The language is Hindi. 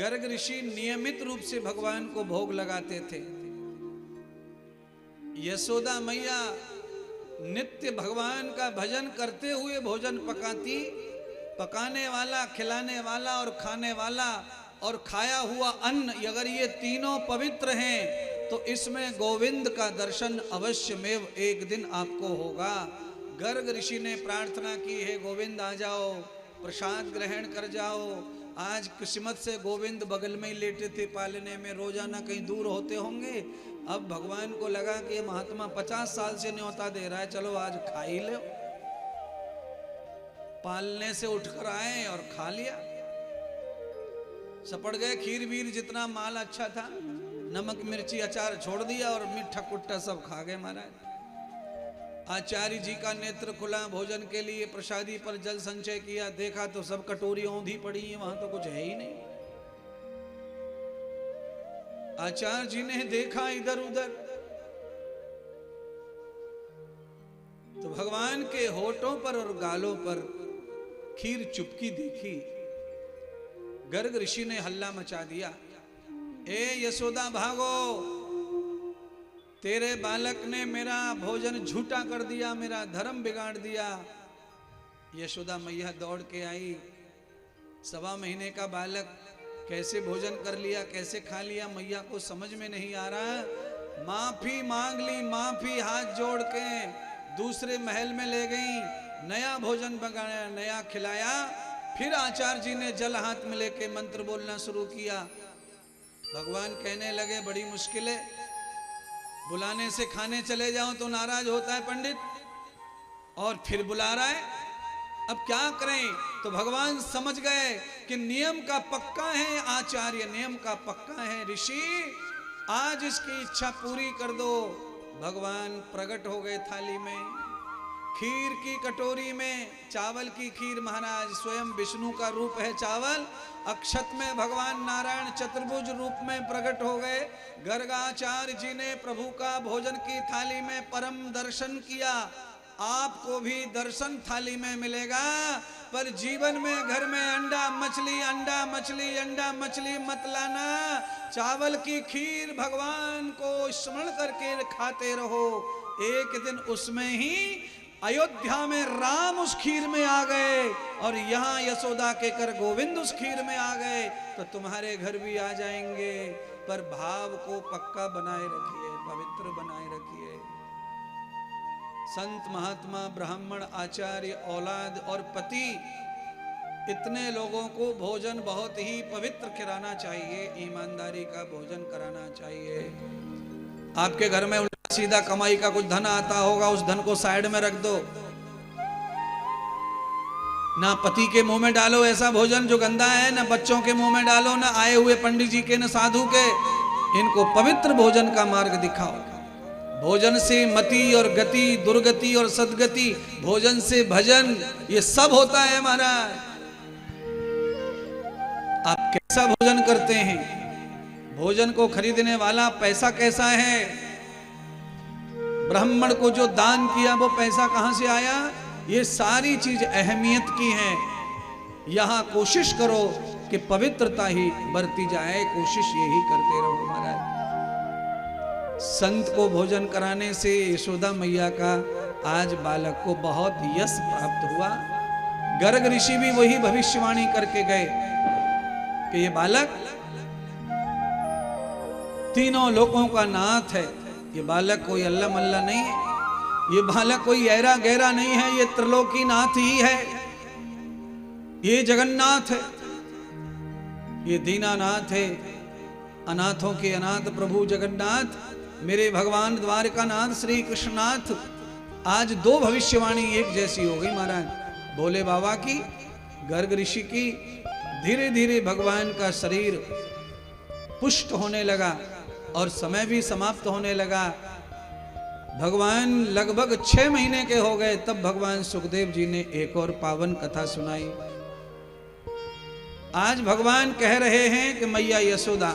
गर्ग ऋषि नियमित रूप से भगवान को भोग लगाते थे। यशोदा मैया नित्य भगवान का भजन करते हुए भोजन पकाती। पकाने वाला, खिलाने वाला और खाने वाला और खाया हुआ अन्न, अगर ये तीनों पवित्र हैं तो इसमें गोविंद का दर्शन अवश्यमेव एक दिन आपको होगा। गर्ग ऋषि ने प्रार्थना की है, गोविंद आ जाओ, प्रसाद ग्रहण कर जाओ। आज किस्मत से गोविंद बगल में ही लेटे थे पालने में, रोजाना कहीं दूर होते होंगे। अब भगवान को लगा कि ये महात्मा 50 साल से न्योता दे रहा है, चलो आज खा ही लो। पालने से उठकर आए और खा लिया। सपड़ गए। खीर वीर जितना माल अच्छा था, नमक मिर्ची अचार छोड़ दिया और मीठा कुट्टा सब खा गए महाराज। आचार्य जी का नेत्र खुला, भोजन के लिए प्रसादी पर जल संचय किया, देखा तो सब कटोरी औंधी पड़ी है, वहां तो कुछ है ही नहीं। आचार्य जी ने देखा इधर उधर तो भगवान के होठों पर और गालों पर खीर चुपकी देखी। गर्ग ऋषि ने हल्ला मचा दिया, ए यशोदा भागो, तेरे बालक ने मेरा भोजन झूठा कर दिया, मेरा धर्म बिगाड़ दिया। यशोदा मैया दौड़ के आई। 1.25 महीने का बालक कैसे भोजन कर लिया, कैसे खा लिया, मैया को समझ में नहीं आ रहा। माफी मांग ली, माफी हाथ जोड़ के दूसरे महल में ले गई, नया भोजन बनाया, नया खिलाया। फिर आचार्य जी ने जल हाथ में लेके मंत्र बोलना शुरू किया। भगवान कहने लगे, बड़ी मुश्किल है, बुलाने से खाने चले जाओ तो नाराज होता है पंडित, और फिर बुला रहा है, अब क्या करें। तो भगवान समझ गए कि नियम का पक्का है आचार्य, नियम का पक्का है ऋषि, आज इसकी इच्छा पूरी कर दो। भगवान प्रकट हो गए थाली में, खीर की कटोरी में, चावल की खीर। महाराज स्वयं विष्णु का रूप है चावल, अक्षत में भगवान नारायण चतुर्भुज रूप में प्रकट हो गए। गर्गाचार्य जी ने प्रभु का भोजन की थाली में परम दर्शन किया। आपको भी दर्शन थाली में मिलेगा, पर जीवन में घर में अंडा मछली, अंडा मछली, अंडा मछली मत लाना। चावल की खीर भगवान को स्मरण करके खाते रहो। एक दिन उसमें ही अयोध्या में राम उस खीर में आ गए और यहाँ यशोदा के कर गोविंद उस खीर में आ गए, तो तुम्हारे घर भी आ जाएंगे। पर भाव को पक्का बनाए रखिए, पवित्र बनाए रखिए। संत महात्मा ब्राह्मण आचार्य औलाद और पति, इतने लोगों को भोजन बहुत ही पवित्र कराना चाहिए, ईमानदारी का भोजन कराना चाहिए। आपके घर में उल्टा सीधा कमाई का कुछ धन आता होगा, उस धन को साइड में रख दो, ना पति के मुंह में डालो ऐसा भोजन जो गंदा है, ना बच्चों के मुंह में डालो, ना आए हुए पंडित जी के, ना साधु के। इनको पवित्र भोजन का मार्ग दिखाओ। भोजन से मति और गति, दुर्गति और सदगति, भोजन से भजन, ये सब होता है महाराज। आप कैसा भोजन करते हैं, भोजन को खरीदने वाला पैसा कैसा है, ब्राह्मण को जो दान किया वो पैसा कहां से आया, ये सारी चीज अहमियत की है। यहां कोशिश करो कि पवित्रता ही बरती जाए, कोशिश यही करते रहो महाराज। संत को भोजन कराने से यशोदा मैया का आज बालक को बहुत यश प्राप्त हुआ। गर्ग ऋषि भी वही भविष्यवाणी करके गए कि ये बालक तीनों लोकों का नाथ है। ये बालक कोई अल्लाह मल्ला नहीं है, ये बालक कोई ऐरा गहरा नहीं है, ये त्रिलोकी नाथ ही है, ये जगन्नाथ है, ये दीनानाथ है, अनाथों के अनाथ प्रभु जगन्नाथ, मेरे भगवान द्वारकानाथ श्री कृष्णनाथ। आज 2 भविष्यवाणी एक जैसी हो गई महाराज, भोले बाबा की, गर्ग ऋषि की। धीरे धीरे भगवान का शरीर पुष्ट होने लगा और समय भी समाप्त होने लगा। भगवान लगभग 6 महीने के हो गए, तब भगवान सुखदेव जी ने एक और पावन कथा सुनाई। आज भगवान कह रहे हैं कि मैया यशोदा